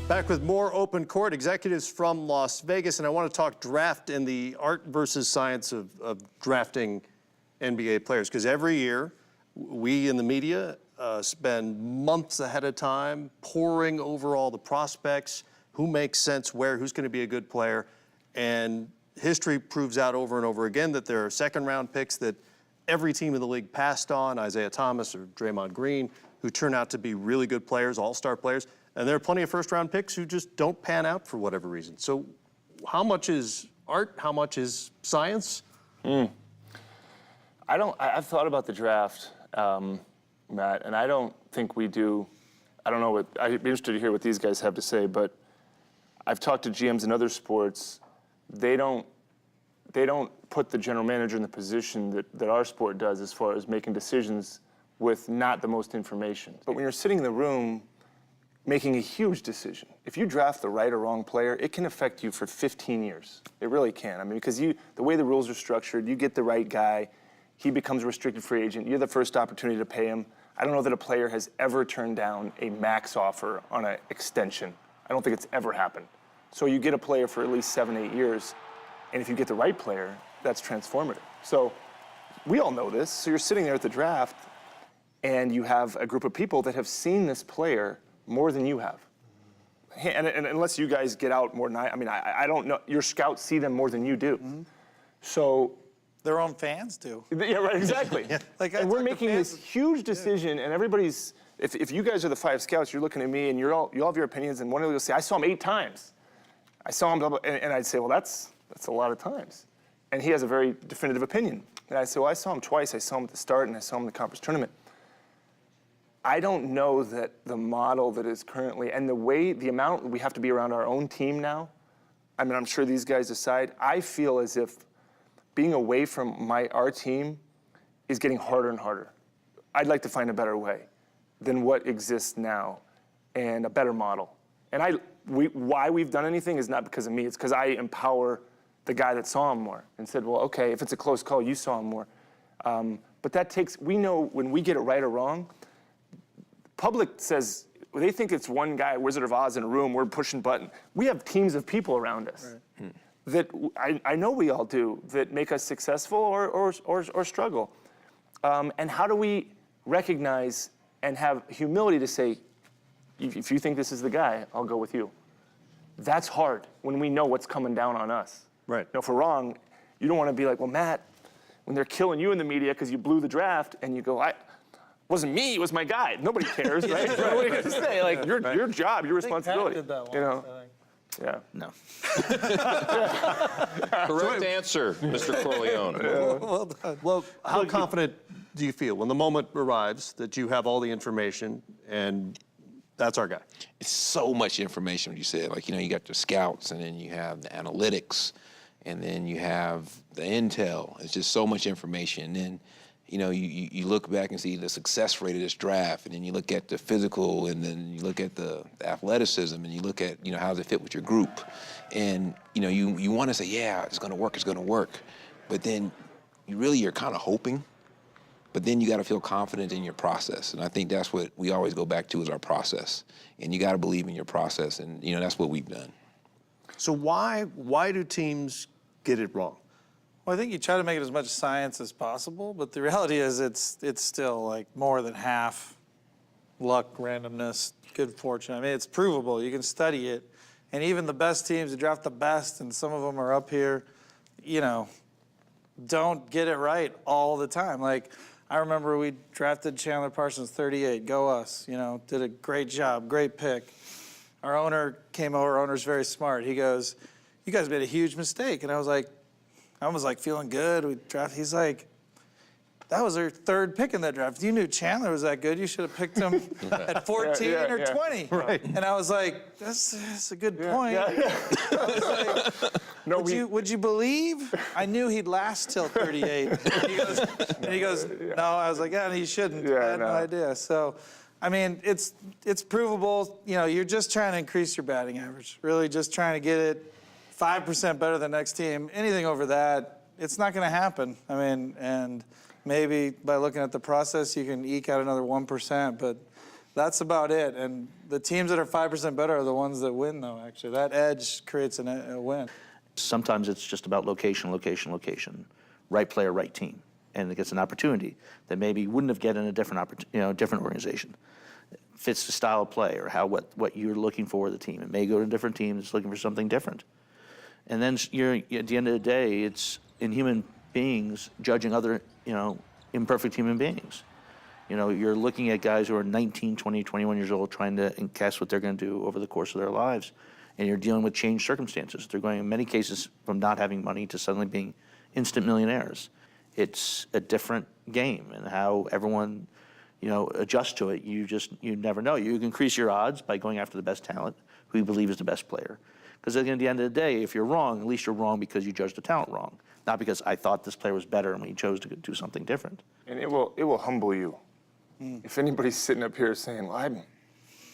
Back with more Open Court, executives from Las Vegas, and I want to talk draft and the art versus science of drafting NBA players, because every year we in the media spend months ahead of time poring over all the prospects, who makes sense where, who's going to be a good player, and history proves out over and over again that there are second-round picks that every team in the league passed on, Isiah Thomas or Draymond Green, who turn out to be really good players, all-star players. And there are plenty of first-round picks who just don't pan out for whatever reason. So how much is art? How much is science? I've thought about the draft, Matt, and I don't think we do. I don't know what, I'd be interested to hear what these guys have to say, but I've talked to GMs in other sports. They don't put the general manager in the position that our sport does as far as making decisions with not the most information. But when you're sitting in the room making a huge decision, if you draft the right or wrong player, it can affect you for 15 years. It really can. I mean, because the way the rules are structured, you get the right guy, he becomes a restricted free agent, you're the first opportunity to pay him. I don't know that a player has ever turned down a max offer on an extension. I don't think it's ever happened. So you get a player for at least 7, 8 years, and if you get the right player, that's transformative. So we all know this. So you're sitting there at the draft, and you have a group of people that have seen this player more than you have. And unless you guys get out more than I don't know. Your scouts see them more than you do. Mm-hmm. So their own fans do. Yeah, right, exactly. Yeah. And we're making this huge decision, and everybody's, if you guys are the 5 scouts, you're looking at me, and you all have your opinions, and one of you will say, I saw him 8 times. I saw him, blah, blah, and I'd say, well, that's a lot of times. And he has a very definitive opinion. And I'd say, well, I saw him twice. I saw him at the start, and I saw him in the conference tournament. I don't know that the model that is currently, and the amount we have to be around our own team now, I mean, I'm sure these guys decide, I feel as if being away from our team is getting harder and harder. I'd like to find a better way than what exists now, and a better model. And why we've done anything is not because of me, it's because I empower the guy that saw him more and said, well, okay, if it's a close call, you saw him more. But that takes, we know when we get it right or wrong, public says, they think it's one guy, Wizard of Oz in a room, we're pushing button. We have teams of people around us that I know we all do, that make us successful or struggle. And how do we recognize and have humility to say, if you think this is the guy, I'll go with you. That's hard when we know what's coming down on us. Right. Now, if we're wrong, you don't want to be like, well, Matt, when they're killing you in the media because you blew the draft, and you go, wasn't me, it was my guy. Nobody cares, right? What are you going to say? Like, your job, your responsibility. Did that once, you know? Yeah. No. Correct answer, Mr. Corleone. Well done. Well, how confident do you feel when the moment arrives that you have all the information and that's our guy? It's so much information, what you said. Like, you got the scouts, and then you have the analytics, and then you have the intel. It's just so much information. And then, you look back and see the success rate of this draft, and then you look at the physical, and then you look at the athleticism, and you look at, how does it fit with your group? And, you want to say, yeah, it's going to work. But then you're kind of hoping, but then you got to feel confident in your process. And I think that's what we always go back to is our process. And you got to believe in your process, and, that's what we've done. So why do teams get it wrong? Well, I think you try to make it as much science as possible, but the reality is it's still like more than half luck, randomness, good fortune. I mean, it's provable. You can study it. And even the best teams that draft the best, and some of them are up here, don't get it right all the time. Like, I remember we drafted Chandler Parsons 38, go us, did a great job, great pick. Our owner came over, our owner's very smart. He goes, you guys made a huge mistake. And I was like feeling good. We drafted. He's like, that was our 3rd pick in that draft. If you knew Chandler was that good, you should have picked him at 14 or 20. Right. And I was like, that's a good point. Yeah. I was like, would you believe? I knew he'd last till 38. And he goes, no. I was like, yeah, he shouldn't. I had no idea. So, I mean, it's provable. You're just trying to increase your batting average. Really just trying to get it 5% better than the next team. Anything over that, it's not going to happen. I mean, and maybe by looking at the process, you can eke out another 1%, but That's about it. And the teams that are 5% better are the ones that win, though, actually. That edge creates a win. Sometimes it's just about location, location, location. Right player, right team. And it gets an opportunity that maybe you wouldn't have get in a different different organization. It fits the style of play or what you're looking for the team. It may go to a different team that's looking for something different. And then you're, at the end of the day, it's in human beings judging other, imperfect human beings. You're looking at guys who are 19, 20, 21 years old trying to guess what they're going to do over the course of their lives. And you're dealing with changed circumstances. They're going, in many cases, from not having money to suddenly being instant millionaires. It's a different game, and how everyone, adjusts to it. You never know. You can increase your odds by going after the best talent, who you believe is the best player. Because at the end of the day, if you're wrong, at least you're wrong because you judged the talent wrong, not because I thought this player was better and we chose to do something different. And it will humble you. If anybody's sitting up here saying, well,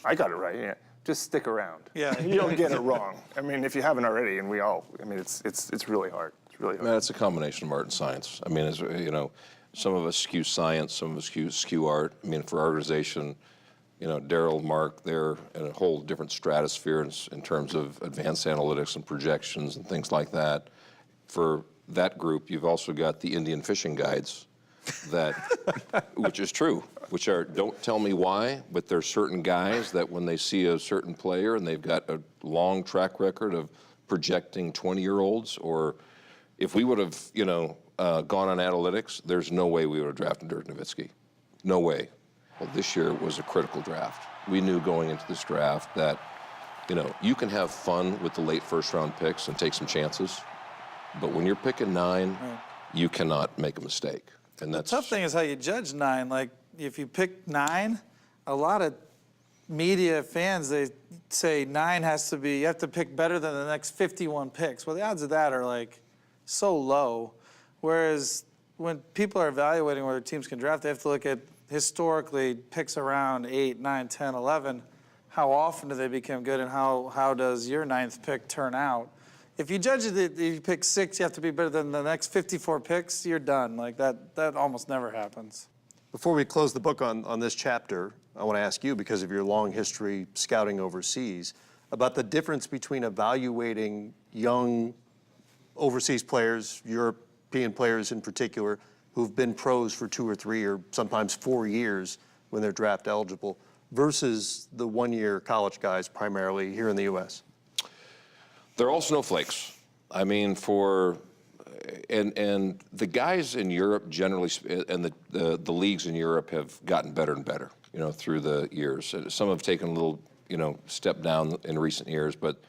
I got it right, yeah, just stick around. Yeah. You'll get it wrong. I mean, if you haven't already, and it's really hard. It's really hard. It's a combination of art and science. I mean, some of us skew science, some of us skew art. I mean, for our organization, Daryl, Mark, they're in a whole different stratosphere in terms of advanced analytics and projections and things like that. For that group, you've also got the Indian fishing guides, which is true, don't tell me why, but there's certain guys that when they see a certain player and they've got a long track record of projecting 20-year-olds, or if we would have, gone on analytics, there's no way we would have drafted Dirk Nowitzki. No way. Well, this year was a critical draft. We knew going into this draft that, you can have fun with the late first-round picks and take some chances, but when you're picking 9, you cannot make a mistake. And that's The tough thing is how you judge 9. Like, if you pick 9, a lot of media fans, they say 9 has to be, you have to pick better than the next 51 picks. Well, the odds of that are, like, so low. Whereas when people are evaluating whether teams can draft, they have to look at historically picks around 8, 9, 10, 11. How often do they become good, and how does your 9th pick turn out? If you judge it, if you pick 6, you have to be better than the next 54 picks, you're done. Like, that almost never happens. Before we close the book on this chapter, I want to ask you, because of your long history scouting overseas, about the difference between evaluating young overseas players, European players in particular, who've been pros for 2 or 3 or sometimes 4 years when they're draft eligible, versus the one-year college guys primarily here in the U.S.? They're all snowflakes. I mean, and the guys in Europe generally, and the leagues in Europe have gotten better and better, through the years. Some have taken a little, step down in recent years, but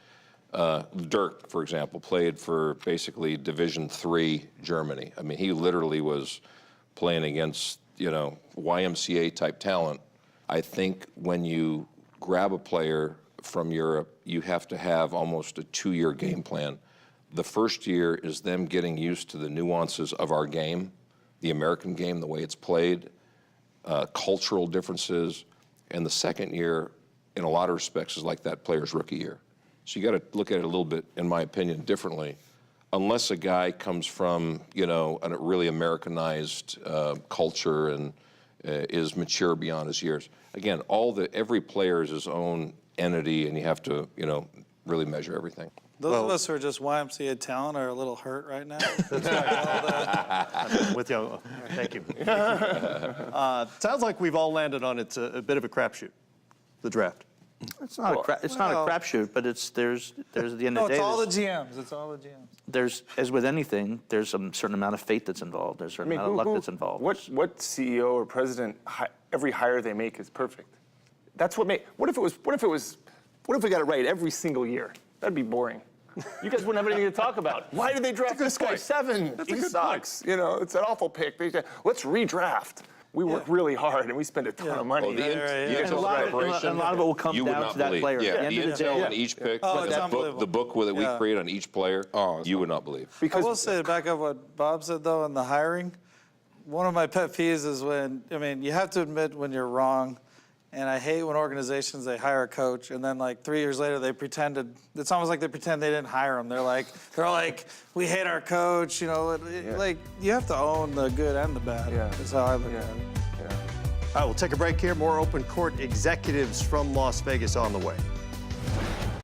Dirk, for example, played for basically Division III Germany. I mean, he literally was playing against, YMCA type talent. I think when you grab a player from Europe, you have to have almost a 2-year game plan. The first year is them getting used to the nuances of our game, the American game, the way it's played, cultural differences. And the second year, in a lot of respects, is like that player's rookie year. So you got to look at it a little bit, in my opinion, differently. Unless a guy comes from, a really Americanized culture and is mature beyond his years. Again, every player is his own entity, and you have to, really measure everything. Those of us who are just YMCA talent are a little hurt right now. With you. Thank you. Sounds like we've all landed on it's a bit of a crapshoot, the draft. It's not a crapshoot, but there's at the end of the day. It's all the GMs. It's all the GMs. There's, as with anything, there's a certain amount of fate that's involved. There's a certain amount of luck that's involved. What CEO or president, every hire they make is perfect? That's what What if we got it right every single year? That'd be boring. You guys wouldn't have anything to talk about. Why did they draft this guy 7? He sucks. It's an awful pick. Let's redraft. We work really hard and we spend a ton of money. And a lot of it will come down to that player. Yeah, At the intel on each pick, the book that we create on each player, you would not believe. I will say, to back up what Bob said, though, on the hiring, one of my pet peeves is when, you have to admit when you're wrong. And I hate when organizations, they hire a coach, and then 3 years later it's almost like they pretend they didn't hire him. They're all like, we hate our coach, like, you have to own the good and the bad. Yeah. Is how I look at it. Yeah. All right, we'll take a break here. More open court executives from Las Vegas on the way.